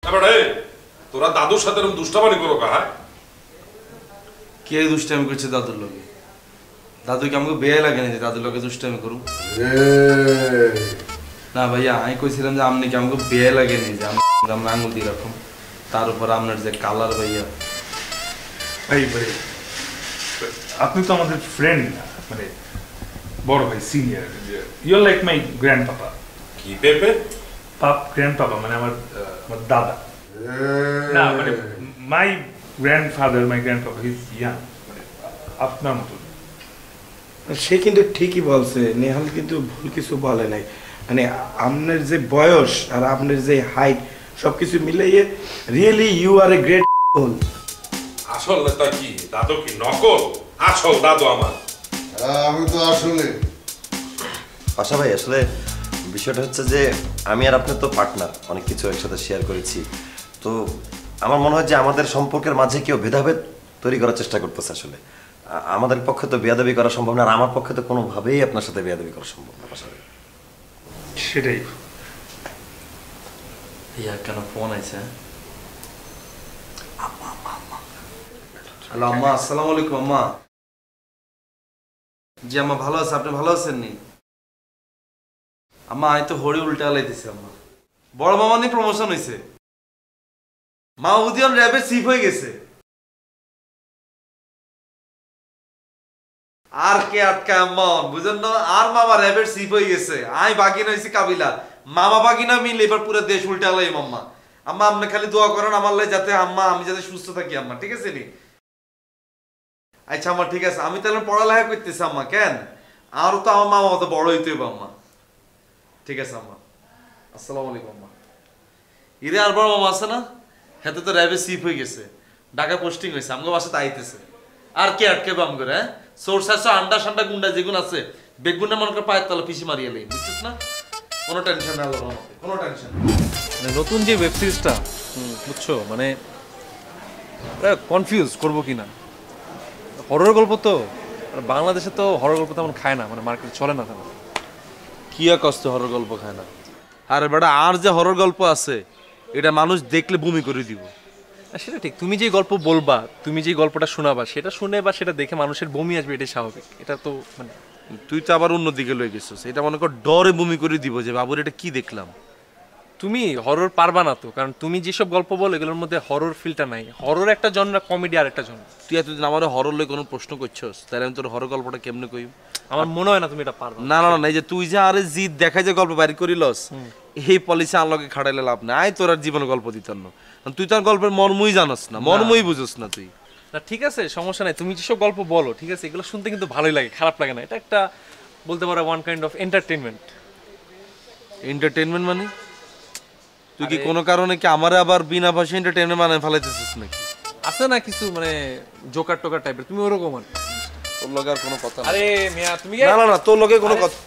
এবারে তোরা দাদুর সাথে এরকম দুষ্টামানি করো কা? কে দুষ্টামি করছে দাদুর লগে? দাদু কি আমাকে বেয়ে লাগে না যে দাদুর লগে দুষ্টামি করুম? না ভাইয়া, আমি কইছিলাম যে আপনি কি আমাকে বেয়ে লাগে নি যে আমরা আঙুল দিয়ে রাখুন, তার উপর আপনার যে কালার ভাইয়া। ভাই ভাই আপনি তো আমাদের ফ্রেন্ড না, মানে বড় ভাই, senior. You are like my grand papa. কি পেপে? গ্র্যান্ড পাপা মানে আমার দাদা। না মানে my grandfather, my grand papa, he is young, মানে আপনার মতো। সে কিন্তু ঠিকই বলছে, নেহাল কিন্তু ভুল কিছু বলে নাই। মানে আপনার যে বয়স আর আপনার যে হাইট সবকিছু মিলিয়ে really you are a great fool. আসল না তা কি? দাদু কি নকল? আসল দাদু আমার। আমি তো আসলে আশা ভাই, আসলে বিষয়টা হচ্ছে যে আমি আর আপনি তো পার্টনার, অনেক কিছু একসাথে শেয়ার করেছি। তো আমার মনে হয় যে আমাদের সম্পর্কের মাঝে কেউ ভেদাভেদ তৈরি করার চেষ্টা করতেছে। আসলে আমাদের পক্ষে তো বেয়াদবি করা সম্ভব না, আর আমার পক্ষে তো কোনোভাবেই আপনার সাথে বেয়াদবি করা সম্ভব না। আশা ভাই সেটাই। ইয়া কেন ফোন আছে? হ্যালো আম্মা, আসসালামু আলাইকুম আম্মা। জি আম্মা, ভালো আছে? আপনি ভালো আছেন নি? আম্মা আমি তো হরি উল্টা লাইতেছি আম্মা। বড় মামা নিয়ে প্রমোশন হয়েছে, মাহমুদিয়ান র্যাবের চিফ হয়ে গেছে। আর কে আটকায় আম্মা, বুঝেন না? আর মামা র্যাবের চিফ হয়ে গেছে, আই বাগিনা হয়েছি কাবিলা। মামা বাগিনা মিলে এবার পুরো দেশ উল্টা লাই আম্মা। আম্মা আপনি খালি দোয়া করেন আমার লাই, যাতে আম্মা আমি যাতে সুস্থ থাকি আম্মা, ঠিক আছে নি? আচ্ছা আম্মা ঠিক আছে, আমি তাহলে পড়ালেখা করতেছি আম্মা। কেন আরো তো আমার মামা অত বড় হইতে হবে আম্মা। ঠিক আছে আম্মা, আসসালামু আলাইকুম আম্মা। ইরে আর বড় মামা আছে না, হাতে তো র্যাবে চিফ হয়ে গেছে, ঢাকা পোস্টিং হয়েছে, আমাকে বাসাতে আইতেছে। আর কে আটকেবে আম করে? হ্যাঁ, সোর্স আছে, আন্ডা সান্ডা গুন্ডা যেগুন আছে, বেগুনে মনে করে পায়ের তলা পিসি মারিয়ে লাই, বুঝছিস না? কোনো টেনশন নেই আল্লাহ রহমতে, কোনো টেনশন নেই। মানে নতুন যে ওয়েব সিরিজটা, বুঝছো, মানে কনফিউজ করবো কিনা। হরর গল্প তো, বাংলাদেশে তো হরর গল্প তেমন খায় না, মানে মার্কেটে চলে না তেমন। কি আর কষ্ট হরর গল্প খায় না? আরে বেটা, আর যে হরর গল্প আছে এটা মানুষ দেখলে বমি করে দিব। সেটা ঠিক, তুমি যে গল্প বলবা, তুমি যে গল্পটা শোনাবা, সেটা শুনে বা সেটা দেখে মানুষের বমি আসবে, এটাই স্বাভাবিক। এটা তো মানে তুই তো আবার অন্যদিকে লয়ে গেছিস, এটা মনে কর ডরে বমি করে দিব যে বাবুর এটা কি দেখলাম। তুমি হরর পারবা না তো, কারণ তুমি যেসব গল্প বলো এগুলোর মধ্যে হরর ফিলটা নাই। হরর একটা জনরা, কমেডি আর একটা জনরা। তুই এতদিন আমার হরর লই কোনো প্রশ্ন করছস, তাহলে আমি তোর হরর গল্পটা কেমনে কইব? আমার মনে হয় না তুমি এটা পারবা। না না না, এই যে তুই যে আরে জিদ দেখাই যে গল্প বাইর করিলস, এই পলিসি আনলকে খাড়াইলে লাভ নাই। আই তোর আর জীবনে গল্প দিতাম না, তুই তো আর গল্পের মর্মই জানাস না, মর্মই বুঝস না তুই। না ঠিক আছে, সমস্যা নাই, তুমি যেসব গল্প বলো ঠিক আছে, এগুলো শুনতে কিন্তু ভালোই লাগে, খারাপ লাগে না। এটা একটা বলতে পারো one kind of entertainment. Entertainment মানে তুই কি কোনো কারণে কি আমারে আবার বিনা ভাষা এন্টারটেইনমেন্ট মানে ফেলাইতেছিস নাকি? আছে না কিছু মানে জোকার টোকার টাইপের, তুমি ওরকম আর তোর লগে আর কোনো কথা না। আরে মিয়া তুমি না না না, তোর লগে কোনো কথা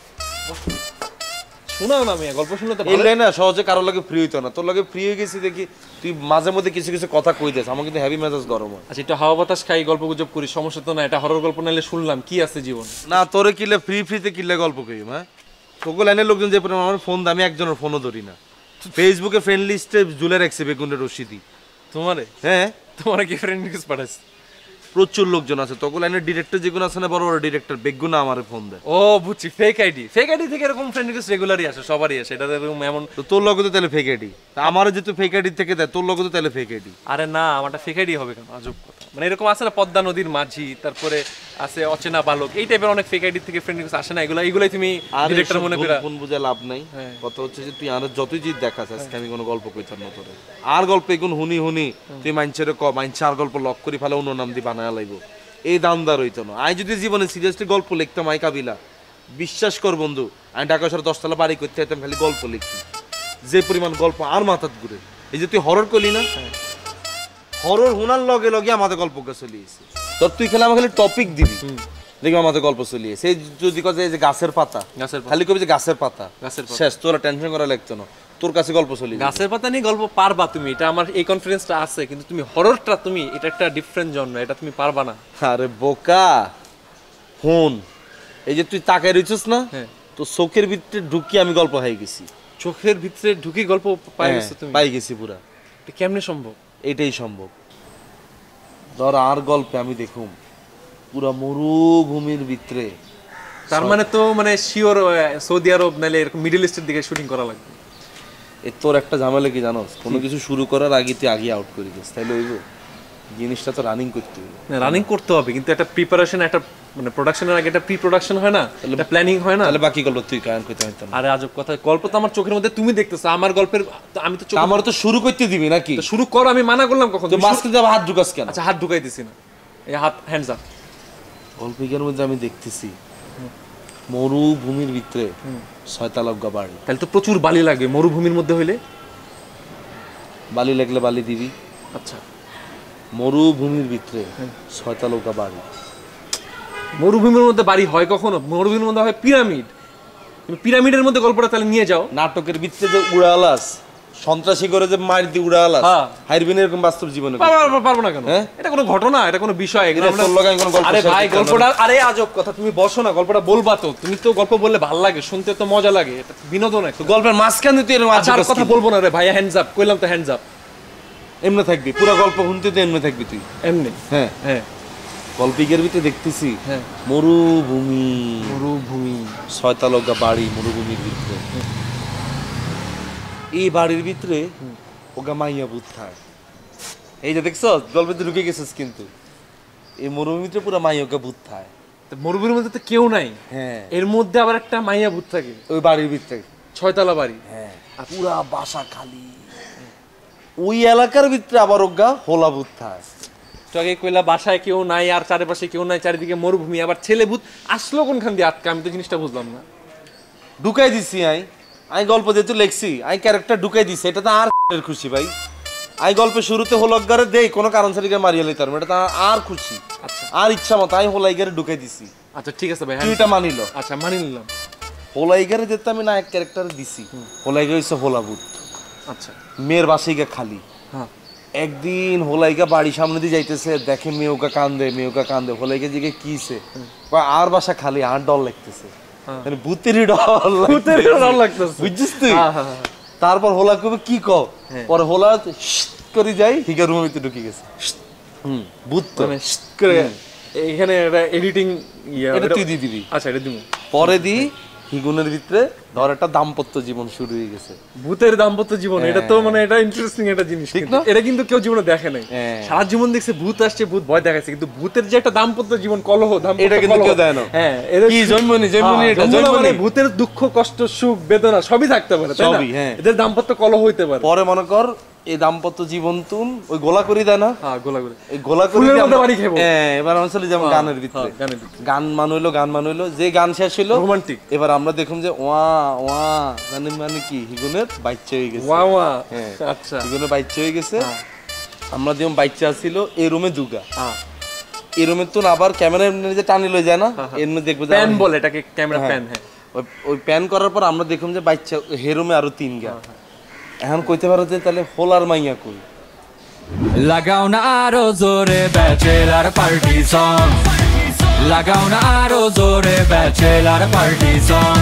শোনাও না মিয়া, গল্প শুনলে তো এই না সহজে কারোর লগে ফ্রি হইতো না। তোর লগে ফ্রি হয়ে গেছি দেখি তুই মাঝে মধ্যে কিছু কিছু কথা কই দিস, আমার কিন্তু হেভি মেজাজ গরম হয়। আচ্ছা, একটু হাওয়া বাতাস খাই, গল্প গুজব করি, সমস্যা তো না। এটা হরর গল্প নাইলে শুনলাম, কি আছে জীবন। না তোরে কিলে ফ্রি ফ্রিতে কিলে গল্প কই? হ্যাঁ, তোকে লাইনের লোকজন যে পরিমাণ আমার ফোন দামি, একজনের ফোনও ধরি না। ফেসবুকে ফ্রেন্ড লিস্টে ঝুলে রাখছে বেগুনের রশিদি। তোমারে? হ্যাঁ, তোমার কি ফ্রেন্ড রিকোয়েস্ট পাঠাইছে? প্রচুর লোকজন আছে, তোকে লাইনের ডিরেক্টর যেগুলো আছে না, বড় বড় ডিরেক্টর বেগুনা আমারে ফোন দেয়। ও বুঝছি, ফেক আইডি। ফেক আইডি থেকে এরকম ফ্রেন্ড রিকোয়েস্ট রেগুলারই আসে, সবারই আসে। এটা এরকম এমন তো তোর লগে তো তাহলে ফেক আইডি, তা আমারও যে তুই ফেক আইডি থেকে দেয়, তোর লগে তো তাহলে ফেক আইডি। আরে না, আমারটা ফেক আইডি হবে কেন? আজব কথা। মানে এরকম আছে না, পদ্মা নদীর মাঝি, তারপরে আছে অচেনা বালক, এই টাইপের অনেক ফেক আইডি থেকে ফ্রেন্ড রিকোয়েস্ট আসে না? এগুলাই তুমি ডিরেক্টর মনে করে ফোন বুঝে লাভ নাই। কথা হচ্ছে যে তুই আর যতই জিদ দেখাস, আজকে আমি কোনো গল্প কইতাম না তোরে। আর গল্প এগুন হুনি হুনি তুই মাইনছের মাইনছে আর গল্প লক করি ফেলে অন্য নাম দিয়ে বানায় লাইব, এই দামদার হইতো না। আমি যদি জীবনে সিরিয়াসলি গল্প লিখতাম আই কাবিলা, বিশ্বাস কর বন্ধু, আমি ঢাকা শহরে 10 তলা বাড়ি করতে যেতাম, খালি গল্প লিখি। যে পরিমাণ গল্প আর মাথাত ঘুরে। এই যে তুই হরর করলি না, হরর হুনার লগে লগে আমাদের গল্প চলিয়েছে। তোর তুই খেলে আমাকে খালি টপিক দিবি, দেখবি আমাদের গল্প চলিয়েছে। এই যদি কথা এই যে গাছের পাতা, খালি কবি যে গাছের পাতা, শেষ, তোরা টেনশন করা লাগতো না, তোর কাছে গল্প চলি। গাছের পাতা নিয়ে গল্প পারবা তুমি, এটা আমার এই কনফিডেন্সটা আছে, কিন্তু তুমি হররটা, তুমি এটা একটা ডিফারেন্ট জনরা, এটা তুমি পারবা না। আরে বোকা হুন, এই যে তুই তাকায় রইছিস না, তো চোখের ভিতরে ঢুকি আমি গল্প হয়ে গেছি। চোখের ভিতরে ঢুকি গল্প পাই গেছো তুমি? পাই গেছি পুরা। কেমনে সম্ভব? এটাই সম্ভব। ধর আর গল্পে আমি দেখুম পুরা মরুভূমির ভিতরে, তার মানে তো মানে শিওর সৌদি আরব নাহলে এরকম মিডল ইস্টের দিকে শুটিং করা লাগবে। তোর একটা ঝামেলা কি জানোস, কোনো কিছু শুরু করার আগে তুই আগে আউট করে দিস, তাইলে হইব? জিনিসটা তো রানিং করতে হবে। রানিং করতে হবে, কিন্তু একটা প্রিপারেশন, একটা মানে প্রোডাকশনের আগে একটা প্রি প্রোডাকশন হয় না, একটা প্ল্যানিং হয় না। তাহলে বাকি গল্প তুই কায়ন করতে হইতো না। আরে আজব কথা, গল্প তো আমার চোখের মধ্যে তুমি দেখতেছো, আমার গল্পের আমি তো আমার তো শুরু করতে দিবি নাকি? তো শুরু করো, আমি মানা করলাম কখন? তুই মাঝখানে যাবে হাত ঢুকাস কেন? আচ্ছা হাত ঢুকাই দিছি না, এই হাত হ্যান্ডস আপ। গল্পের মধ্যে আমি দেখতেছি মরুভূমির ভিতরে 6 লগ্গা বাড়ি। তাহলে তো প্রচুর বালি লাগবে মরুভূমির মধ্যে হইলে। বালি লাগলে বালি দিবি। আচ্ছা মরুভূমির ভিতরে 6 লগ্গা বাড়ি। মরুভূমির মধ্যে বাড়ি হয় কখনো? মরুভূমির মধ্যে হয় পিরামিড। তুমি পিরামিডের মধ্যে গল্পটা তাহলে নিয়ে যাও। নাটকের ভিতরে যে উড়ালাস, সন্ত্রাসী করে যে মার দিয়ে উড়ালাস, হাইরবিন এরকম বাস্তব জীবনে পারবো না কেন? এটা কোনো ঘটনা, এটা কোনো বিষয়। আরে ভাই গল্পটা, আরে আজব কথা, তুমি বসো না, গল্পটা বলবা তো। তুমি তো গল্প বললে ভালো লাগে, শুনতে তো মজা লাগে, এটা বিনোদন। একটা গল্পের মাঝখানে তুই এরকম আর কথা বলবো না রে ভাই, হ্যান্ডস আপ কইলাম তো, হ্যান্ডস আপ। এমনি থাকবি পুরো গল্প শুনতে, তো এমনি থাকবি তুই এমনি। হ্যাঁ হ্যাঁ, গল্পিকের ভিতরে দেখতেছি হ্যাঁ মরুভূমি, মরুভূমি 6 লগ্গা বাড়ি মরুভূমির ভিতরে। এই বাড়ির ভিতরে ওগা মাইয়া ভূত থাকে। এই যে দেখছ গল্পে তো ঢুকে গেছিস, কিন্তু এই মরুভূমির ভিতরে পুরো মাইয়া ওগা ভূত থাকে। মরুভূমির মধ্যে তো কেউ নাই, হ্যাঁ এর মধ্যে আবার একটা মাইয়া ভূত থাকে ওই বাড়ির ভিতরে। 6 তলা বাড়ি। হ্যাঁ, আর পুরা বাসা খালি। ওই এলাকার ভিতরে আবার ওগা হোলা ভূত থাকে। তো আগে কইলা বাসায় কেউ নাই, আর চারিপাশে কেউ নাই, চারিদিকে মরুভূমি, আবার ছেলে ভূত আসলো কোনখান দিয়ে আটকা? আমি তো জিনিসটা বুঝলাম না। ঢুকাই দিছি আমি গল্প যেহেতু লেখছি, আমি ক্যারেক্টার ঢুকাই দিছি, এটা তো আর খুশি ভাই। আমি গল্পের শুরুতে হোলকগারে দেই কোনো কারণ ছাড়া মারিয়ে লইতাম, এটা তো আর খুশি। আচ্ছা, আর ইচ্ছা মতো আমি হোলাইগারে ঢুকাই দিছি। আচ্ছা ঠিক আছে ভাই, তুই এটা মানিল। আচ্ছা মানি নিলাম। হোলাইগারে যেতে আমি না এক ক্যারেক্টার দিছি, হোলাইগা হইছে হোলা ভূত। আচ্ছা, মেয়ের বাসাইগা খালি। হ্যাঁ, একদিন হোলাইগা বাড়ি সামনে দিয়ে যাইতেছে, দেখে মেয়েওকা কান্দে, হোলাইগা জিগে কিছে, আর বাসা খালি, আর ডর লাগতেছে, মানে ভূতেরই ডর লাগতেছে, বুঝছিস তুই? তারপর হোলা কবে কি কও, পরে হোলা করে যাই হিগা রুমের ভিতরে ঢুকে গেছে। ভূত তো করে এখানে একটা এডিটিং এটা তুই দিয়ে দিবি। আচ্ছা এটা দিব, পরে দি হিগুনের ভিতরে ধর একটা দাম্পত্য জীবন শুরু হয়ে গেছে। ভূতের দাম্পত্য জীবন, এটা তো মানে এটা ইন্টারেস্টিং একটা জিনিস, ঠিক না? এটা কিন্তু কেউ জীবনে দেখে নাই, সারা জীবন দেখছে ভূত আসছে, ভূত ভয় দেখাচ্ছে, কিন্তু ভূতের যে একটা দাম্পত্য জীবন, কলহ, এটা কিন্তু কেউ দেয় না। হ্যাঁ, কি জন্মনি এটা মানে ভূতের দুঃখ কষ্ট সুখ বেদনা সবই থাকতে পারে, তাই না? এদের দাম্পত্য কলহ হইতে পারে। পরে মনে কর এই দাম্পত্য জীবন তুন ওই গোলা করি দেয় না? হ্যাঁ, গোলা করে, এই গোলা করি বাড়ি খাবো। হ্যাঁ, এবার আমরা চলে যেমন গানের ভিতরে, গান মান হইলো, যে গান শেষ হইলো রোমান্টিক। এবার আমরা দেখুন যে ওয়া ওয়া মানে কি হিগুনের বাচ্চা হয়ে গেছে, ওয়া ওয়া। হ্যাঁ, আচ্ছা, হিগুনের বাচ্চা হয়ে গেছে। আমরা যেমন বাচ্চা ছিল এই রুমে দুগা, এই রুমে তো আবার ক্যামেরা যে টানি লই যায় না, এর মধ্যে দেখবো যে প্যান বলে এটাকে, ক্যামেরা প্যান। হ্যাঁ, ওই প্যান করার পর আমরা দেখুন যে বাচ্চা হে রুমে আরো 3 গা। এখন কইতে পারো যে তাহলে হোলার মাইয়া কই? লাগাও না আরো জোরে ব্যাচেলার পার্টি সং, লাগাও না আরো জোরে ব্যাচেলার পার্টি সং।